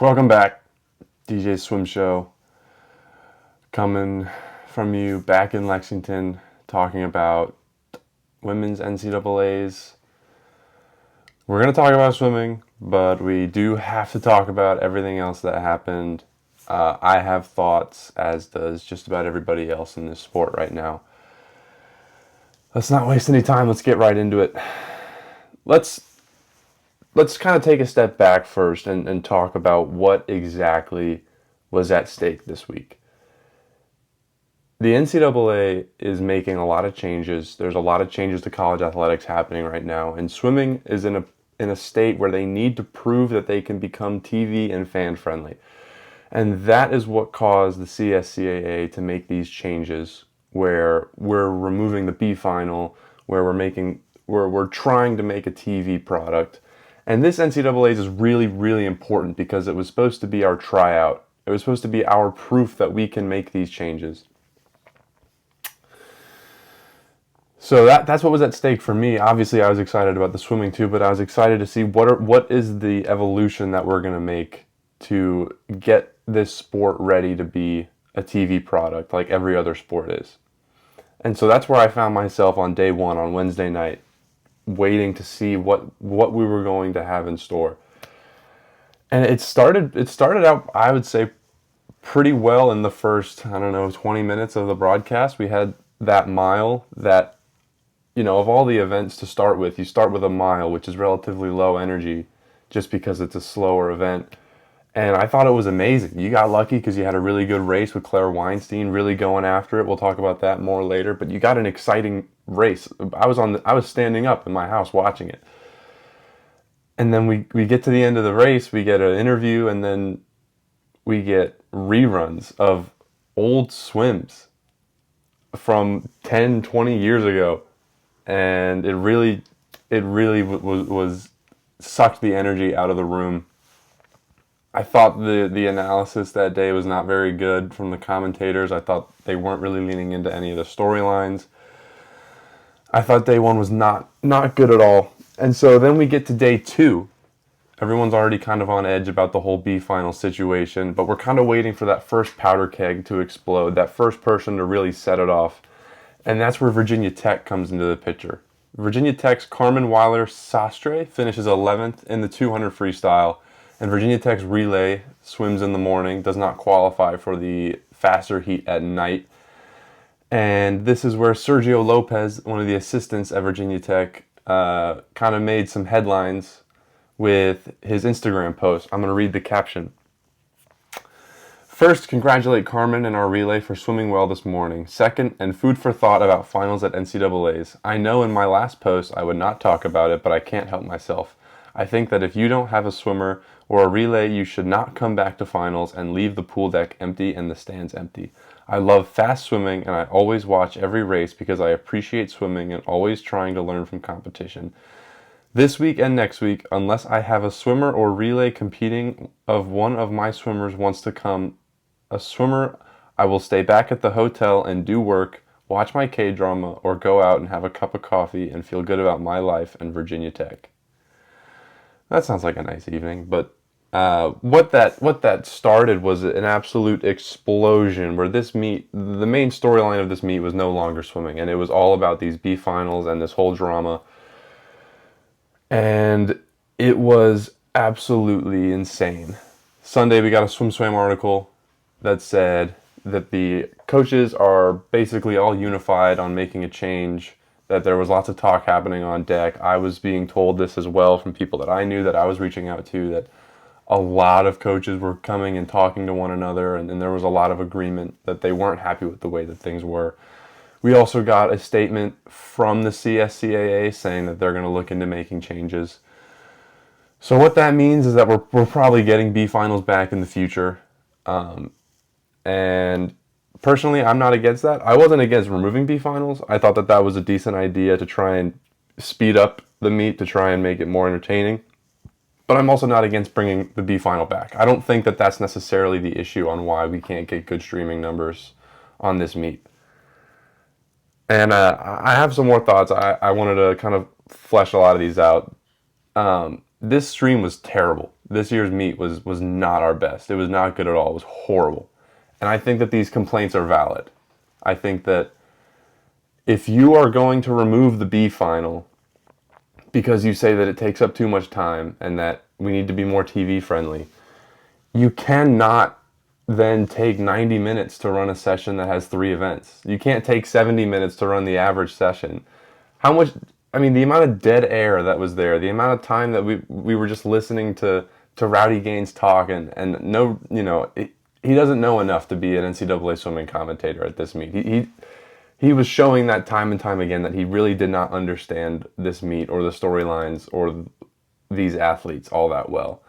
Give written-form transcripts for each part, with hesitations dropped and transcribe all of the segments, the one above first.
Welcome back, DJ Swim Show, coming from you back in Lexington, talking about women's NCAAs. We're going to talk about swimming, but we do have to talk about everything else that happened. I have thoughts, as does just about everybody else in this sport right now. Let's not waste any time. Let's get right into it. Let's kind of take a step back first and talk about what exactly was at stake this week. The NCAA is making a lot of changes. There's a lot of changes to college athletics happening right now, and swimming is in a state where they need to prove that they can become TV and fan friendly. And that is what caused the CSCAA to make these changes, where we're removing the B final, where we're trying to make a TV product. And this NCAA is really, really important because it was supposed to be our tryout. It was supposed to be our proof that we can make these changes. So that's what was at stake for me. Obviously, I was excited about the swimming too, but I was excited to see what is the evolution that we're going to make to get this sport ready to be a TV product like every other sport is. And so that's where I found myself on day one, on Wednesday night, waiting to see what we were going to have in store. And it started out, I would say, pretty well in the first, 20 minutes of the broadcast. We had that mile that, of all the events to start with, you start with a mile, which is relatively low energy just because it's a slower event. And I thought it was amazing. You got lucky because you had a really good race with Claire Weinstein really going after it. We'll talk about that more later. But you got an exciting race. I was standing up in my house watching it. And then we get to the end of the race. We get an interview, and then we get reruns of old swims from 10, 20 years ago. And it really was sucked the energy out of the room. I thought the analysis that day was not very good from the commentators. I thought they weren't really leaning into any of the storylines. I thought day one was not good at all. And so then we get to day two. Everyone's already kind of on edge about the whole B final situation, but we're kind of waiting for that first powder keg to explode, that first person to really set it off. And that's where Virginia Tech comes into the picture. Virginia Tech's Carmen Weiler-Sastre finishes 11th in the 200 freestyle. And Virginia Tech's relay swims in the morning, does not qualify for the faster heat at night. And this is where Sergio Lopez, one of the assistants at Virginia Tech, kind of made some headlines with his Instagram post. I'm going to read the caption. First, congratulate Carmen and our relay for swimming well this morning. Second, and food for thought about finals at NCAAs. I know in my last post I would not talk about it, but I can't help myself. I think that if you don't have a swimmer or a relay, you should not come back to finals and leave the pool deck empty and the stands empty. I love fast swimming, and I always watch every race because I appreciate swimming and always trying to learn from competition. This week and next week, unless I have a swimmer or relay competing of one of my swimmers wants to come a swimmer, I will stay back at the hotel and do work, watch my K-drama, or go out and have a cup of coffee and feel good about my life and Virginia Tech. That sounds like a nice evening, but what that started was an absolute explosion where this meet, the main storyline of this meet was no longer swimming, and it was all about these B finals and this whole drama. And it was absolutely insane. Sunday we got a SwimSwam article that said that the coaches are basically all unified on making a change, that there was lots of talk happening on deck. I was being told this as well from people that I knew that I was reaching out to, that a lot of coaches were coming and talking to one another, and there was a lot of agreement that they weren't happy with the way that things were. We also got a statement from the CSCAA saying that they're going to look into making changes. So what that means is that we're probably getting B finals back in the future. And personally, I'm not against that. I wasn't against removing B finals. I thought that was a decent idea to try and speed up the meet, to try and make it more entertaining. But I'm also not against bringing the B final back. I don't think that that's necessarily the issue on why we can't get good streaming numbers on this meet. And I have some more thoughts. I wanted to kind of flesh a lot of these out. this stream was terrible. This year's meet was not our best. It was not good at all. It was horrible. And I think that these complaints are valid. I think that if you are going to remove the B final because you say that it takes up too much time and that we need to be more TV friendly, you cannot then take 90 minutes to run a session that has 3 events. You can't take 70 minutes to run the average session. How much, I mean, the amount of dead air that was there, the amount of time that we were just listening to Rowdy Gaines talk and no, he doesn't know enough to be an NCAA swimming commentator at this meet. He was showing that time and time again that he really did not understand this meet or the storylines or these athletes all that well.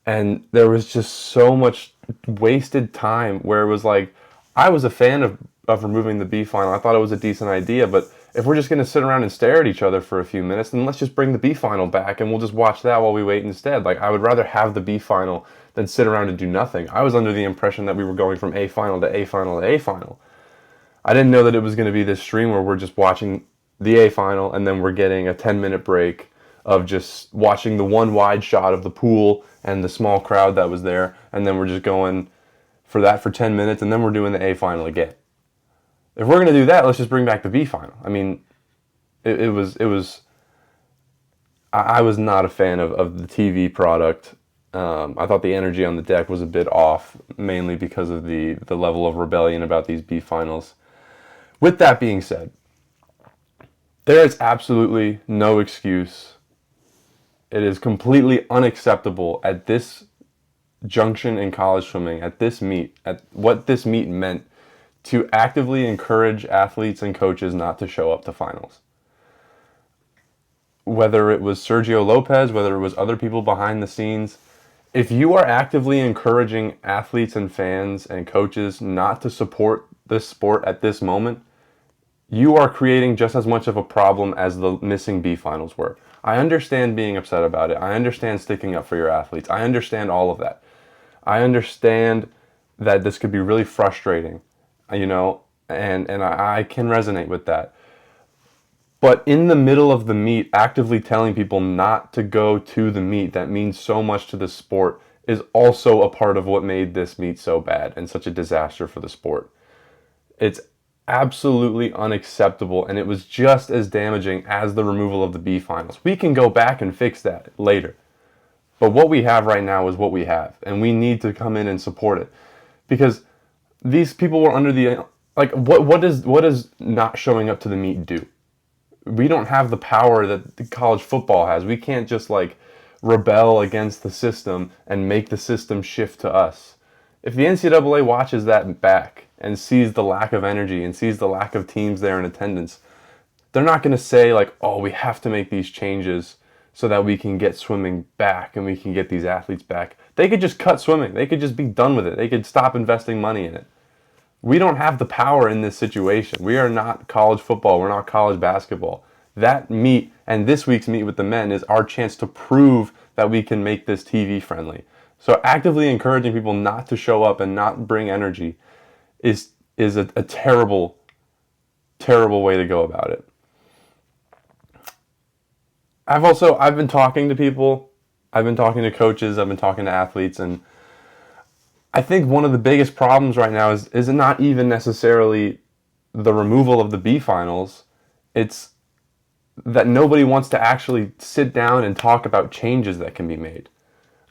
And there was just so much wasted time where it was like, I was a fan of removing the B final. I thought it was a decent idea, but if we're just going to sit around and stare at each other for a few minutes, then let's just bring the B final back and we'll just watch that while we wait instead. Like, I would rather have the B final than sit around and do nothing. I was under the impression that we were going from A final to A final to A final. I didn't know that it was going to be this stream where we're just watching the A final and then we're getting a 10-minute break of just watching the one wide shot of the pool and the small crowd that was there, and then we're just going for that for 10 minutes, and then we're doing the A final again. If we're going to do that, let's just bring back the B final. I mean, it was. I was not a fan of the TV product. I thought the energy on the deck was a bit off, mainly because of the level of rebellion about these B finals. With that being said, there is absolutely no excuse. It is completely unacceptable at this junction in college swimming, at this meet, at what this meet meant, to actively encourage athletes and coaches not to show up to finals. Whether it was Sergio Lopez, whether it was other people behind the scenes, if you are actively encouraging athletes and fans and coaches not to support this sport at this moment, you are creating just as much of a problem as the missing B finals were. I understand being upset about it. I understand sticking up for your athletes. I understand all of that. I understand that this could be really frustrating, and I can resonate with that. But in the middle of the meet, actively telling people not to go to the meet that means so much to the sport is also a part of what made this meet so bad and such a disaster for the sport. It's absolutely unacceptable, and it was just as damaging as the removal of the B finals. We can go back and fix that later, but what we have right now is what we have, and we need to come in and support it, because these people were under the what does not showing up to the meet do? We don't have the power that the college football has. We can't just rebel against the system and make the system shift to us. If the NCAA watches that back and sees the lack of energy and sees the lack of teams there in attendance, they're not going to say oh, we have to make these changes so that we can get swimming back and we can get these athletes back. They could just cut swimming. They could just be done with it. They could stop investing money in it. We don't have the power in this situation. We are not college football. We're not college basketball. That meet and this week's meet with the men is our chance to prove that we can make this TV friendly. So actively encouraging people not to show up and not bring energy is a terrible, terrible way to go about it. I've been talking to people, I've been talking to coaches, I've been talking to athletes, and I think one of the biggest problems right now is not even necessarily the removal of the B finals. It's that nobody wants to actually sit down and talk about changes that can be made.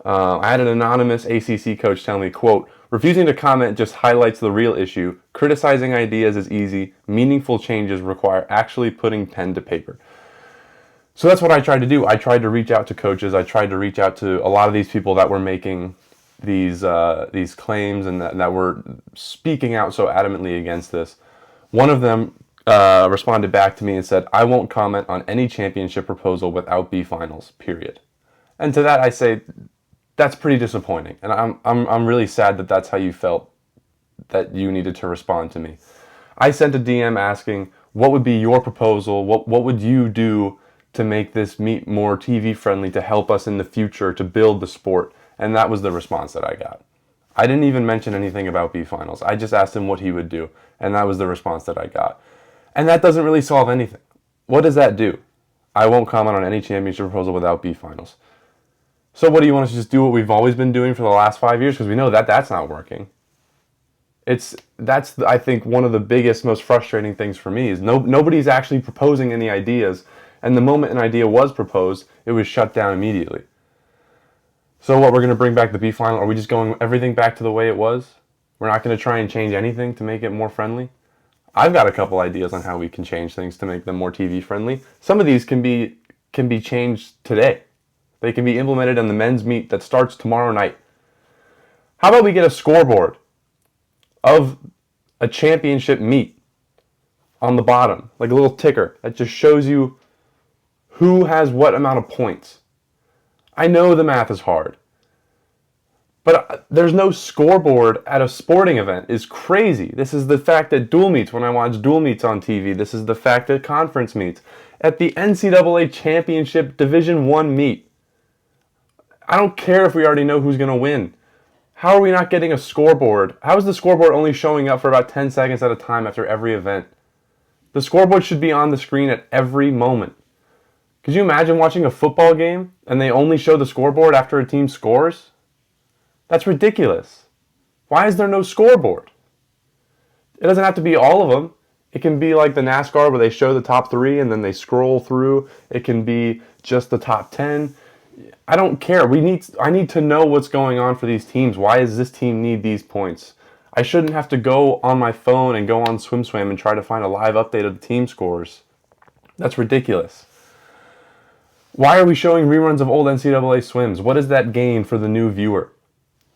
I had an anonymous ACC coach tell me, quote, "Refusing to comment just highlights the real issue. Criticizing ideas is easy. Meaningful changes require actually putting pen to paper." So that's what I tried to do. I tried to reach out to coaches. I tried to reach out to a lot of these people that were making these claims and that were speaking out so adamantly against this. One of them responded back to me and said, "I won't comment on any championship proposal without B finals, period." And to that I say, that's pretty disappointing, and I'm really sad that that's how you felt that you needed to respond to me. I sent a DM asking, what would be your proposal? What would you do to make this meet more TV friendly to help us in the future to build the sport? And that was the response that I got. I didn't even mention anything about B finals. I just asked him what he would do, and that was the response that I got. And that doesn't really solve anything. What does that do? I won't comment on any championship proposal without B finals. So what do you want us to just do what we've always been doing for the last 5 years? Because we know that that's not working. That's I think one of the biggest, most frustrating things for me is nobody's actually proposing any ideas, and the moment an idea was proposed, it was shut down immediately. So what, we're going to bring back the B final? Are we just going everything back to the way it was? We're not going to try and change anything to make it more friendly? I've got a couple ideas on how we can change things to make them more TV friendly. Some of these can be changed today. They can be implemented in the men's meet that starts tomorrow night. How about we get a scoreboard of a championship meet on the bottom, like a little ticker that just shows you who has what amount of points? I know the math is hard, but there's no scoreboard at a sporting event is crazy. This is the fact at dual meets, when I watch dual meets on TV. This is the fact at conference meets. At the NCAA Championship Division I meet. I don't care if we already know who's going to win. How are we not getting a scoreboard? How is the scoreboard only showing up for about 10 seconds at a time after every event? The scoreboard should be on the screen at every moment. Could you imagine watching a football game and they only show the scoreboard after a team scores? That's ridiculous. Why is there no scoreboard? It doesn't have to be all of them. It can be like the NASCAR where they show the top 3 and then they scroll through. It can be just the top 10. I don't care. I need to know what's going on for these teams. Why does this team need these points? I shouldn't have to go on my phone and go on SwimSwam and try to find a live update of the team scores. That's ridiculous. Why are we showing reruns of old NCAA swims? What does that gain for the new viewer?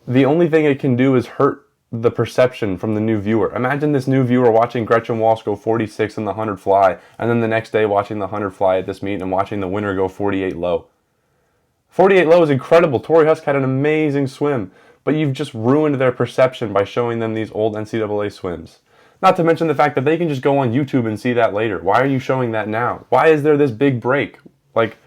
The only thing it can do is hurt the perception from the new viewer. Imagine this new viewer watching Gretchen Walsh go 46 in the 100 fly, and then the next day watching the 100 fly at this meet and watching the winner go 48 low. 48 low is incredible. Tori Husk had an amazing swim, but you've just ruined their perception by showing them these old NCAA swims. Not to mention the fact that they can just go on YouTube and see that later. Why are you showing that now? Why is there this big break? Like,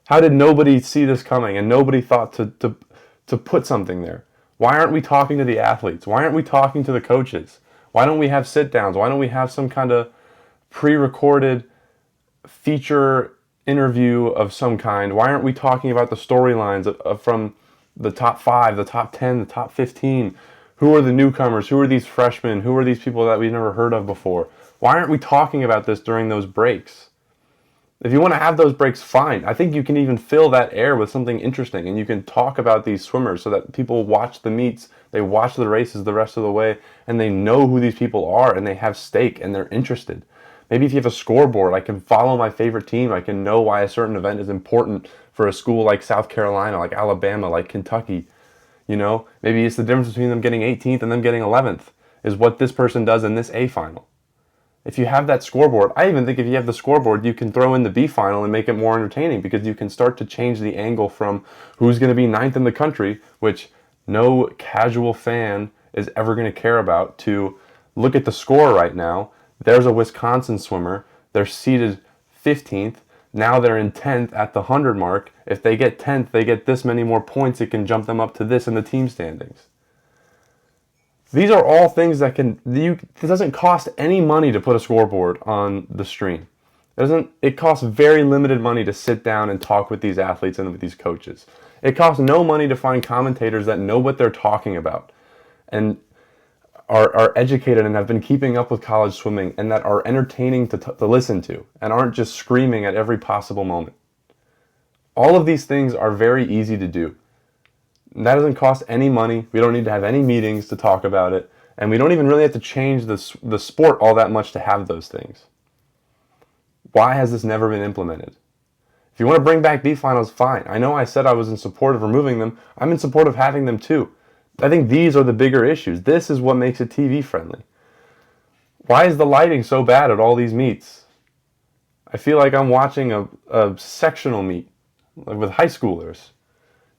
how did nobody see this coming and nobody thought to put something there? Why aren't we talking to the athletes? Why aren't we talking to the coaches? Why don't we have sit-downs? Why don't we have some kind of pre-recorded feature interview of some kind? Why aren't we talking about the storylines from the top 5, the top 10, the top 15? Who are the newcomers? Who are these freshmen? Who are these people that we've never heard of before? Why aren't we talking about this during those breaks? If you want to have those breaks, fine. I think you can even fill that air with something interesting, and you can talk about these swimmers so that people watch the meets, they watch the races the rest of the way, and they know who these people are, and they have stake, and they're interested. Maybe if you have a scoreboard, I can follow my favorite team. I can know why a certain event is important for a school like South Carolina, like Alabama, like Kentucky. You know, maybe it's the difference between them getting 18th and them getting 11th is what this person does in this A final. If you have that scoreboard, I even think if you have the scoreboard, you can throw in the B final and make it more entertaining because you can start to change the angle from who's going to be 9th in the country, which no casual fan is ever going to care about, to look at the score right now. There's a Wisconsin swimmer. They're seeded 15th. Now they're in 10th at the 100 mark. If they get 10th, they get this many more points. It can jump them up to this in the team standings. These are all things that it doesn't cost any money to put a scoreboard on the stream. It costs very limited money to sit down and talk with these athletes and with these coaches. It costs no money to find commentators that know what they're talking about and are educated and have been keeping up with college swimming and that are entertaining to listen to and aren't just screaming at every possible moment. All of these things are very easy to do. That doesn't cost any money. We don't need to have any meetings to talk about it. And we don't even really have to change the sport all that much to have those things. Why has this never been implemented? If you want to bring back B finals, fine. I know I said I was in support of removing them. I'm in support of having them too. I think these are the bigger issues. This is what makes it TV friendly. Why is the lighting so bad at all these meets? I feel like I'm watching a sectional meet, like with high schoolers.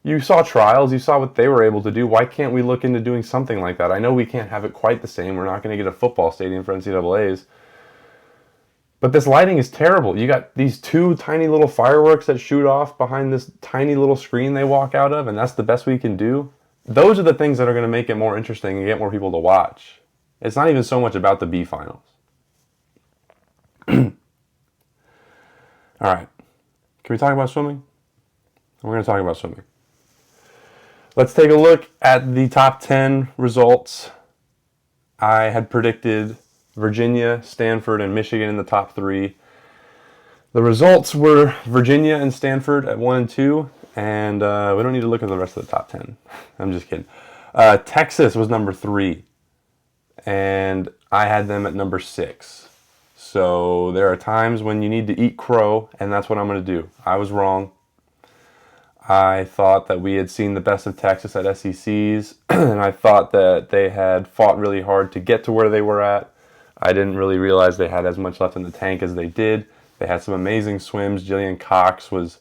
You saw trials, you saw what they were able to do. Why can't we look into doing something like that? I know we can't have it quite the same. We're not going to get a football stadium for NCAAs. But this lighting is terrible. You got these 2 tiny little fireworks that shoot off behind this tiny little screen they walk out of, and that's the best we can do. Those are the things that are going to make it more interesting and get more people to watch. It's not even so much about the B finals. All right. Can we talk about swimming? We're going to talk about swimming. Let's take a look at the top 10 results. I had predicted Virginia, Stanford, and Michigan in the top 3. The results were Virginia and Stanford at 1 and 2, and we don't need to look at the rest of the top 10. I'm just kidding. Texas was number 3, and I had them at number 6. So there are times when you need to eat crow, and that's what I'm going to do. I was wrong. I thought that we had seen the best of Texas at SECs, and I thought that they had fought really hard to get to where they were at. I didn't really realize they had as much left in the tank as they did. They had some amazing swims. Jillian Cox was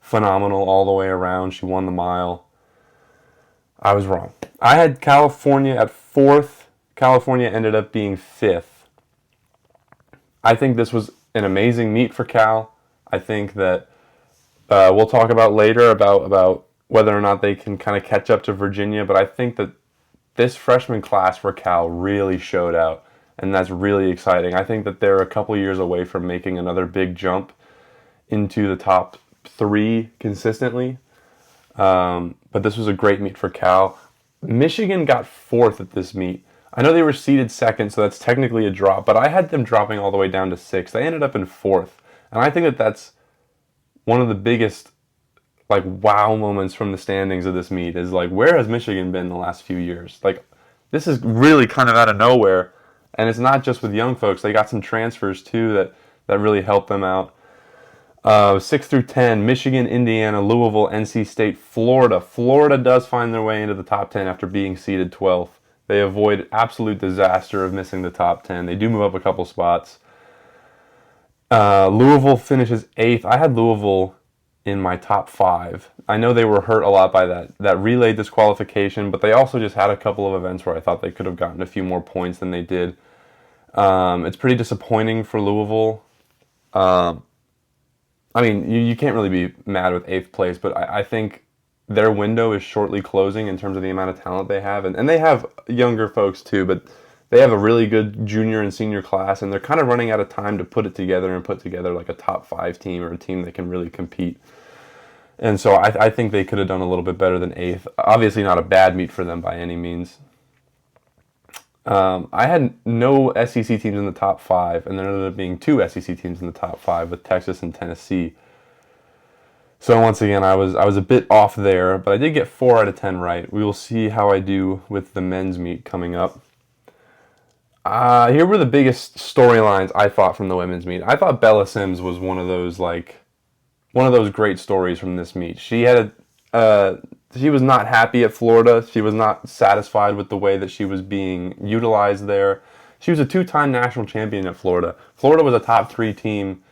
phenomenal all the way around. She won the mile. I was wrong. I had California at 4th. California ended up being 5th. I think this was an amazing meet for Cal. I think that we'll talk about later about whether or not they can kind of catch up to Virginia, but I think that this freshman class for Cal really showed out, and that's really exciting. I think that they're a couple years away from making another big jump into the top 3 consistently, but this was a great meet for Cal. Michigan got 4th at this meet. I know they were seeded 2nd, so that's technically a drop, but I had them dropping all the way down to 6th. They ended up in 4th, and I think that that's one of the biggest wow moments from the standings of this meet is where has Michigan been the last few years? This is really kind of out of nowhere, and it's not just with young folks. They got some transfers too that really helped them out. 6 through 10, Michigan, Indiana, Louisville, NC State, Florida. Florida does find their way into the top 10 after being seeded 12th. They avoid absolute disaster of missing the top 10. They do move up a couple spots. Louisville finishes 8th. I had Louisville in my top 5. I know they were hurt a lot by that relay disqualification, but they also just had a couple of events where I thought they could have gotten a few more points than they did. It's pretty disappointing for Louisville. I mean, you can't really be mad with 8th place, but I think their window is shortly closing in terms of the amount of talent they have. And they have younger folks too, but they have a really good junior and senior class, and they're kind of running out of time to put it together and put together a top 5 team or a team that can really compete. And so I think they could have done a little bit better than 8th. Obviously not a bad meet for them by any means. I had no SEC teams in the top 5, and there ended up being 2 SEC teams in the top 5 with Texas and Tennessee. So once again, I was a bit off there, but I did get 4 out of 10 right. We will see how I do with the men's meet coming up. Here were the biggest storylines I thought from the women's meet. I thought Bella Sims was one of those great stories from this meet. She was not happy at Florida. She was not satisfied with the way that she was being utilized there. She was a 2-time national champion at Florida. Florida was a top 3 team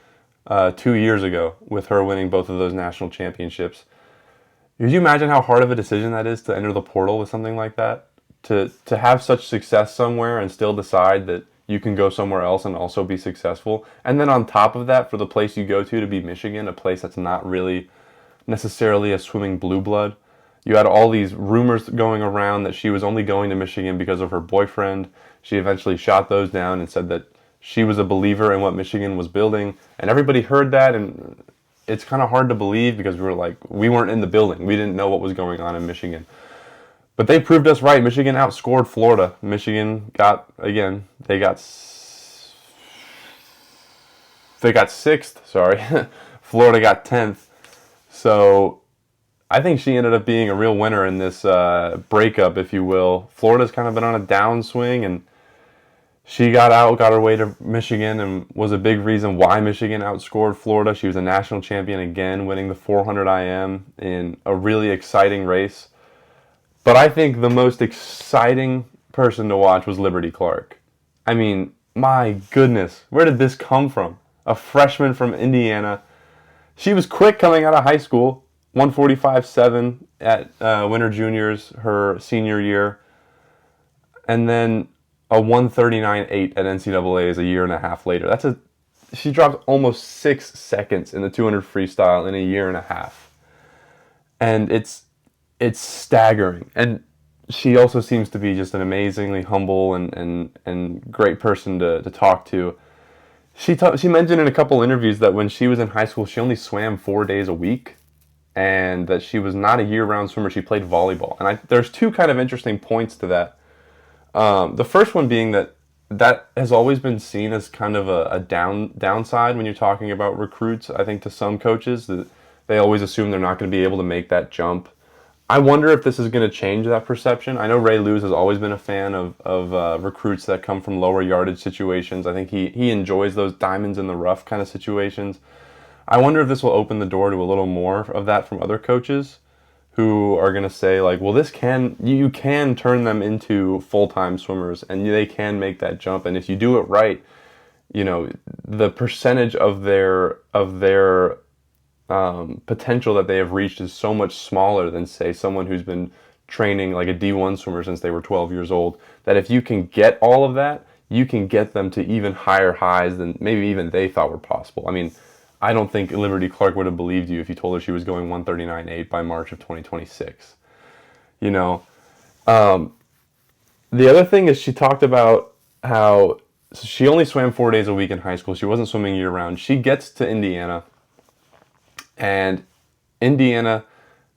2 years ago with her winning both of those national championships. Could you imagine how hard of a decision that is to enter the portal with something like that? To have such success somewhere and still decide that you can go somewhere else and also be successful. And then on top of that, for the place you go to be Michigan, a place that's not really necessarily a swimming blue blood. You had all these rumors going around that she was only going to Michigan because of her boyfriend. She eventually shot those down and said that she was a believer in what Michigan was building. And everybody heard that, and it's kind of hard to believe because we weren't in the building. We didn't know what was going on in Michigan. But they proved us right. Michigan outscored Florida. Michigan they got 6th, sorry. Florida got 10th. So I think she ended up being a real winner in this breakup, if you will. Florida's kind of been on a downswing, and she got her way to Michigan, and was a big reason why Michigan outscored Florida. She was a national champion again, winning the 400 IM in a really exciting race. But I think the most exciting person to watch was Liberty Clark. I mean, my goodness, where did this come from? A freshman from Indiana. She was quick coming out of high school, 145.7 at Winter Juniors her senior year, and then a 139.8 at NCAA's a year and a half later. She dropped almost 6 seconds in the 200 freestyle in a year and a half. And it's staggering. And she also seems to be just an amazingly humble and great person to talk to. She mentioned in a couple interviews that when she was in high school, she only swam 4 days a week. and that she was not a year-round swimmer. She played volleyball. And there's two kind of interesting points to that. The first one being that has always been seen as kind of a downside when you're talking about recruits. I think to some coaches that they always assume they're not going to be able to make that jump. I wonder if this is going to change that perception. I know Ray Lewis has always been a fan of recruits that come from lower yardage situations. I think he enjoys those diamonds in the rough kind of situations. I wonder if this will open the door to a little more of that from other coaches who are going to say like, well, you can turn them into full-time swimmers and they can make that jump. And if you do it right, the percentage of their potential that they have reached is so much smaller than, say, someone who's been training like a D1 swimmer since they were 12 years old, that if you can get all of that, you can get them to even higher highs than maybe even they thought were possible. I mean, I don't think Liberty Clark would have believed you if you told her she was going 139.8 by March of 2026. The other thing is she talked about how she only swam 4 days a week in high school. She wasn't swimming year-round. She gets to Indiana, and Indiana,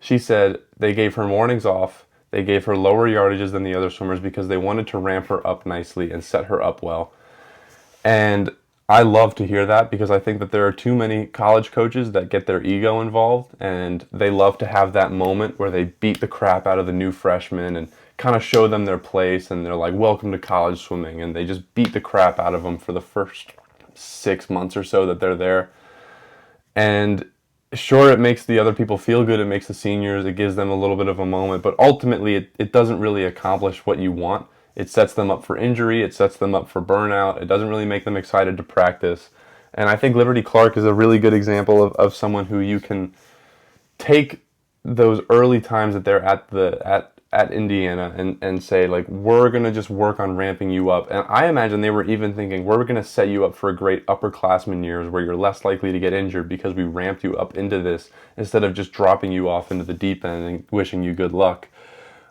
she said they gave her mornings off. They gave her lower yardages than the other swimmers because they wanted to ramp her up nicely and set her up well. And I love to hear that because I think that there are too many college coaches that get their ego involved and they love to have that moment where they beat the crap out of the new freshmen and kind of show them their place and they're like, welcome to college swimming, and they just beat the crap out of them for the first 6 months or so that they're there. And sure, it makes the other people feel good, it makes the seniors, it gives them a little bit of a moment, but ultimately it doesn't really accomplish what you want. It sets them up for injury, it sets them up for burnout, it doesn't really make them excited to practice. And I think Liberty Clark is a really good example of someone who you can take those early times that they're at Indiana and say, like, we're going to just work on ramping you up. And I imagine they were even thinking, we're going to set you up for a great upperclassman years where you're less likely to get injured because we ramped you up into this instead of just dropping you off into the deep end and wishing you good luck.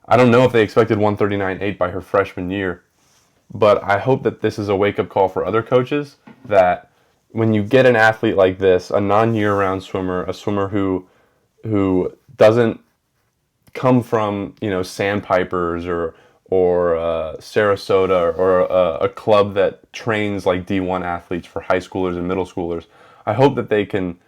I don't know if they expected 139.8 by her freshman year, but I hope that this is a wake-up call for other coaches that when you get an athlete like this, a non-year-round swimmer, a swimmer who doesn't come from, Sandpipers or Sarasota or a club that trains like D1 athletes for high schoolers and middle schoolers, I hope that they can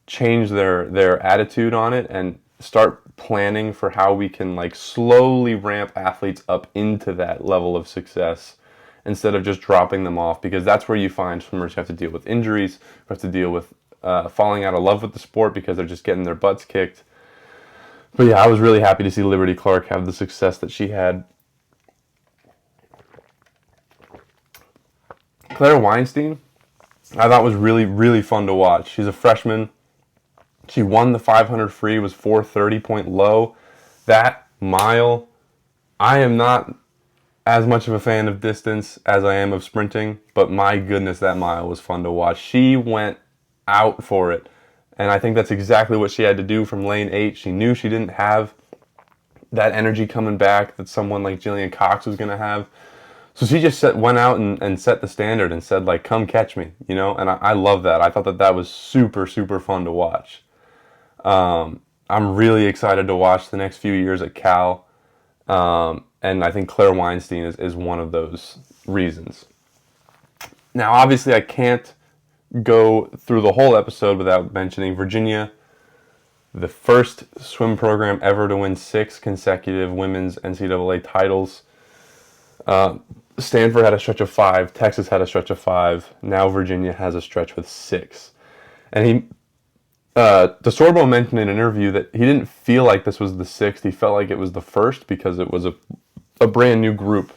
change their attitude on it and start planning for how we can like slowly ramp athletes up into that level of success instead of just dropping them off, because that's where you find swimmers who have to deal with injuries, who have to deal with falling out of love with the sport because they're just getting their butts kicked. But yeah, I was really happy to see Liberty Clark have the success that she had. Claire Weinstein, I thought was really, really fun to watch. She's a freshman. She won the 500 free, was 4:30 point low. That mile, I am not as much of a fan of distance as I am of sprinting, but my goodness, that mile was fun to watch. She went out for it, and I think that's exactly what she had to do from lane 8. She knew she didn't have that energy coming back that someone like Jillian Cox was going to have. So she just went out and set the standard and said, like, come catch me, and I love that. I thought that was super, super fun to watch. I'm really excited to watch the next few years at Cal, and I think Claire Weinstein is one of those reasons. Now, obviously, I can't go through the whole episode without mentioning Virginia, the first swim program ever to win 6 consecutive women's NCAA titles. Stanford had a stretch of 5, Texas had a stretch of 5, now Virginia has a stretch with 6. And DeSorbo mentioned in an interview that he didn't feel like this was the 6th, he felt like it was the first because it was a brand new group.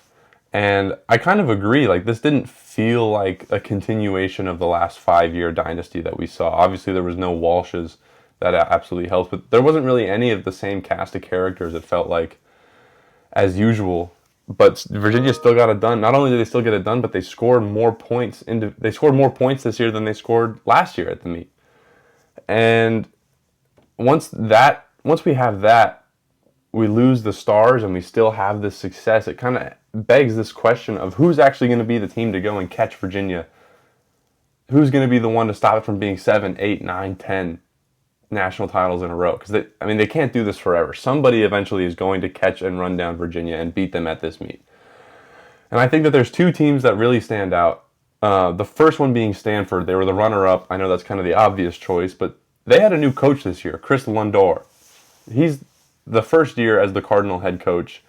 And I kind of agree, like this didn't feel like a continuation of the last 5-year dynasty that we saw. Obviously there was no Walshes, that absolutely helped, but there wasn't really any of the same cast of characters, it felt like, as usual. But Virginia still got it done. Not only did they still get it done, but they scored more points this year than they scored last year at the meet. And once we have that, we lose the stars and we still have this success. It kind of begs this question of who's actually going to be the team to go and catch Virginia. Who's going to be the one to stop it from being 7, 8, 9, 10? national titles in a row. Because they can't do this forever. Somebody eventually is going to catch and run down Virginia and beat them at this meet. And I think that there's two teams that really stand out. The first one being Stanford. They were the runner-up. I know that's kind of the obvious choice, but they had a new coach this year, Chris Lundor. He's the first year as the Cardinal head coach.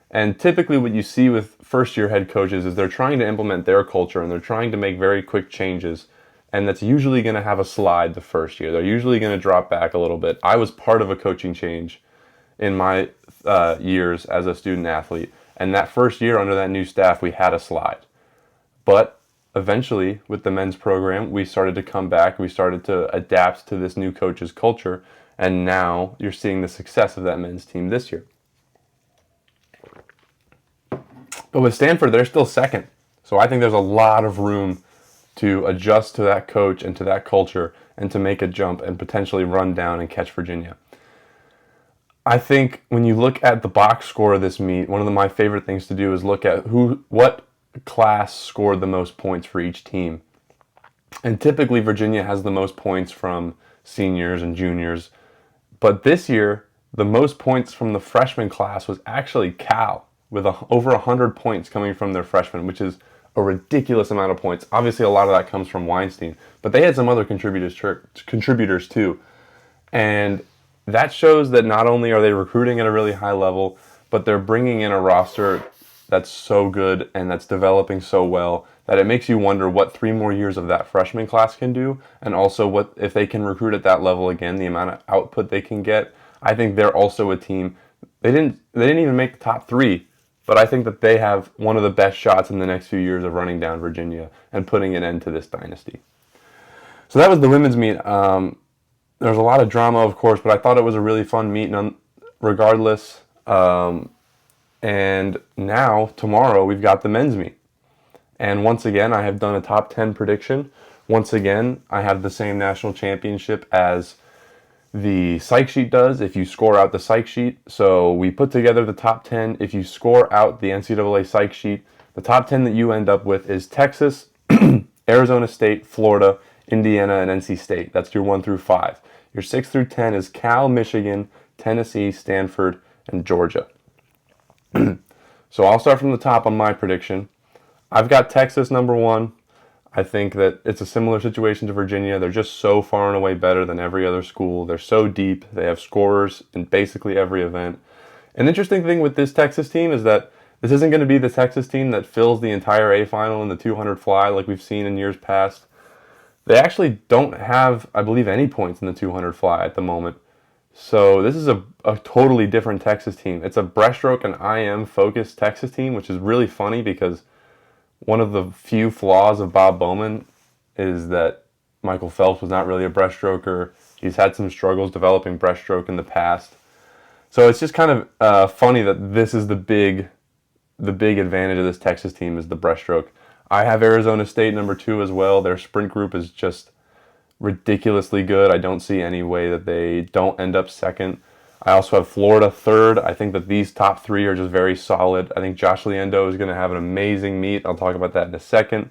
And typically what you see with first-year head coaches is they're trying to implement their culture and they're trying to make very quick changes. And that's usually going to have a slide the first year. They're usually going to drop back a little bit. I was part of a coaching change in my years as a student athlete. And that first year under that new staff, we had a slide. But eventually, with the men's program, we started to come back. We started to adapt to this new coach's culture. And now you're seeing the success of that men's team this year. But with Stanford, they're still second. So I think there's a lot of room to adjust to that coach and to that culture and to make a jump and potentially run down and catch Virginia. I think when you look at the box score of this meet, one of my favorite things to do is look at what class scored the most points for each team. And typically Virginia has the most points from seniors and juniors. But this year, the most points from the freshman class was actually Cal, with over 100 points coming from their freshmen, which is a ridiculous amount of points. Obviously, a lot of that comes from Weinstein, but they had some other contributors too. And that shows that not only are they recruiting at a really high level, but they're bringing in a roster that's so good and that's developing so well that it makes you wonder what 3 more years of that freshman class can do, and also what if they can recruit at that level again, the amount of output they can get. I think they're also a team. They didn't even make the top 3, but I think that they have one of the best shots in the next few years of running down Virginia and putting an end to this dynasty. So that was the women's meet. There was a lot of drama, of course, but I thought it was a really fun meet regardless. And now, tomorrow, we've got the men's meet. And once again, I have done a top 10 prediction. Once again, I have the same national championship as the psych sheet does if you score out the psych sheet. So we put together the top 10. If you score out the NCAA psych sheet, the top 10 that you end up with is Texas, Arizona State, Florida, Indiana, and NC State. That's your 1 through 5. Your 6 through 10 is Cal, Michigan, Tennessee, Stanford, and Georgia. So I'll start from the top on my prediction. I've got Texas number 1. I think that it's a similar situation to Virginia. They're just so far and away better than every other school. They're so deep. They have scorers in basically every event. An interesting thing with this Texas team is that this isn't going to be the Texas team that fills the entire A final in the 200 fly like we've seen in years past. They actually don't have, I believe, any points in the 200 fly at the moment. So this is a totally different Texas team. It's a breaststroke and IM focused Texas team, which is really funny because one of the few flaws of Bob Bowman is that Michael Phelps was not really a breaststroker. He's had some struggles developing breaststroke in the past. So it's just kind of funny that this is the big advantage of this Texas team is the breaststroke. I have Arizona State number 2 as well. Their sprint group is just ridiculously good. I don't see any way that they don't end up second. I also have Florida 3rd. I think that these top 3 are just very solid. I think Josh Leendo is going to have an amazing meet. I'll talk about that in a second.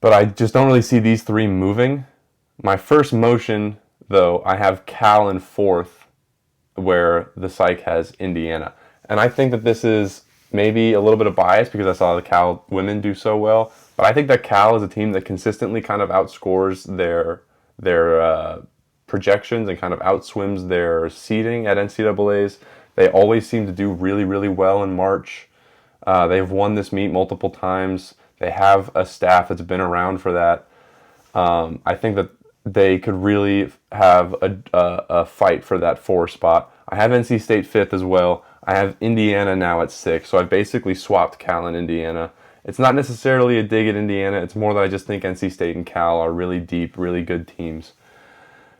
But I just don't really see these 3 moving. My first motion, though, I have Cal in 4th, where the psych has Indiana. And I think that this is maybe a little bit of bias because I saw the Cal women do so well. But I think that Cal is a team that consistently kind of outscores their projections and kind of outswims their seeding at NCAAs. They always seem to do really, really well in March. They've won this meet multiple times. They have a staff that's been around for that. I think that they could really have a fight for that 4 spot. I have NC State 5th as well. I have Indiana now at 6, so I basically swapped Cal and Indiana. It's not necessarily a dig at Indiana. It's more that I just think NC State and Cal are really deep, really good teams.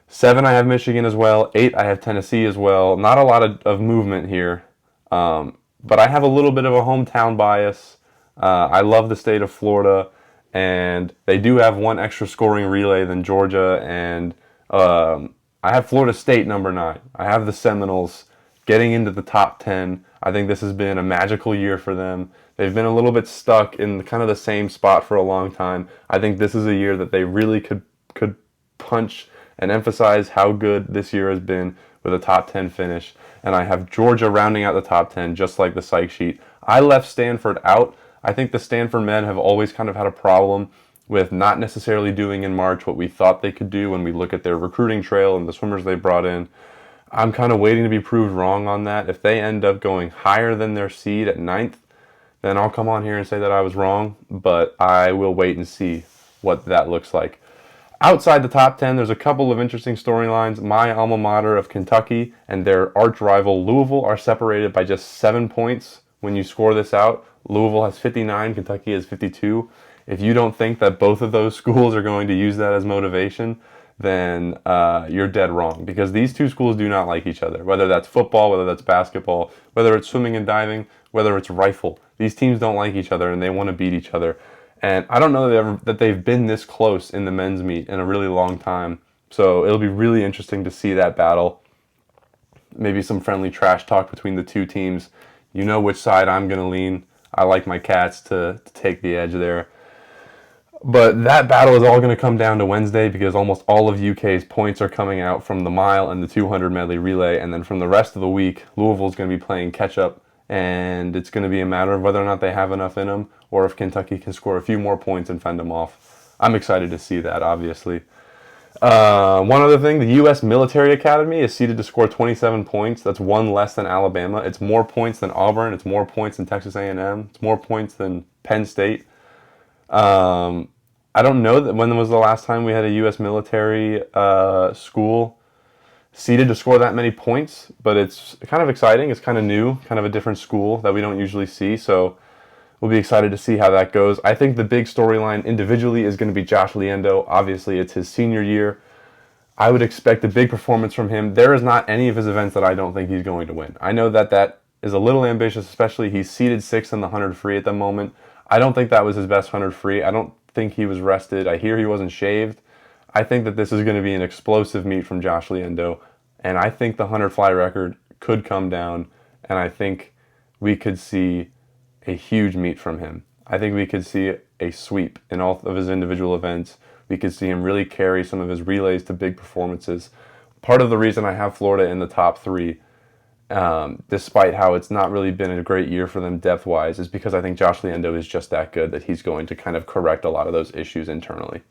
7, I have Michigan as well. 8, I have Tennessee as well. Not a lot of movement here, but I have a little bit of a hometown bias. I love the state of Florida, and they do have one extra scoring relay than Georgia, and I have Florida State number 9. I have the Seminoles getting into the top 10. I think this has been a magical year for them. They've been a little bit stuck in kind of the same spot for a long time. I think this is a year that they really could punch and emphasize how good this year has been with a top 10 finish. And I have Georgia rounding out the top 10, just like the psych sheet. I left Stanford out. I think the Stanford men have always kind of had a problem with not necessarily doing in March what we thought they could do when we look at their recruiting trail and the swimmers they brought in. I'm kind of waiting to be proved wrong on that. If they end up going higher than their seed at 9th, then I'll come on here and say that I was wrong, but I will wait and see what that looks like. Outside the top 10, there's a couple of interesting storylines. My alma mater of Kentucky and their arch rival Louisville are separated by just 7 points when you score this out. Louisville has 59, Kentucky has 52. If you don't think that both of those schools are going to use that as motivation, then you're dead wrong, because these two schools do not like each other, whether that's football, whether that's basketball, whether it's swimming and diving, whether it's rifle. These teams don't like each other and they want to beat each other. And I don't know that they've been this close in the men's meet in a really long time. So it'll be really interesting to see that battle. Maybe some friendly trash talk between the two teams. You know which side I'm going to lean. I like my Cats to take the edge there. But that battle is all going to come down to Wednesday, because almost all of UK's points are coming out from the mile and the 200 medley relay. And then from the rest of the week, Louisville's going to be playing catch up. And it's going to be a matter of whether or not they have enough in them, or if Kentucky can score a few more points and fend them off. I'm excited to see that, obviously. One other thing, the U.S. Military Academy is seeded to score 27 points. That's one less than Alabama. It's more points than Auburn. It's more points than Texas A&M. It's more points than Penn State. I don't know that when was the last time we had a U.S. military school seeded to score that many points, but it's kind of exciting. It's kind of new, kind of a different school that we don't usually see, so we'll be excited to see how that goes. I think the big storyline individually is going to be Josh Liendo. Obviously, it's his senior year. I would expect a big performance from him. There is not any of his events that I don't think he's going to win. I know that is a little ambitious, especially he's seeded 6th in the 100 free at the moment. I don't think that was his best 100 free. I don't think he was rested. I hear he wasn't shaved. I think that this is going to be an explosive meet from Josh Liendo, and I think the 100 fly record could come down, and I think we could see a huge meet from him. I think we could see a sweep in all of his individual events. We could see him really carry some of his relays to big performances. Part of the reason I have Florida in the top 3, despite how it's not really been a great year for them depth-wise, is because I think Josh Liendo is just that good that he's going to kind of correct a lot of those issues internally.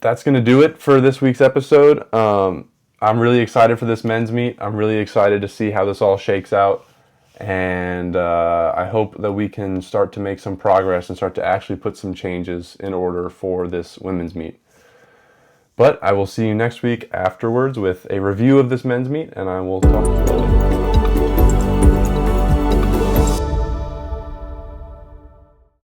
That's going to do it for this week's episode. I'm really excited for this men's meet. I'm really excited to see how this all shakes out. And I hope that we can start to make some progress and start to actually put some changes in order for this women's meet. But I will see you next week afterwards with a review of this men's meet, and I will talk to you later.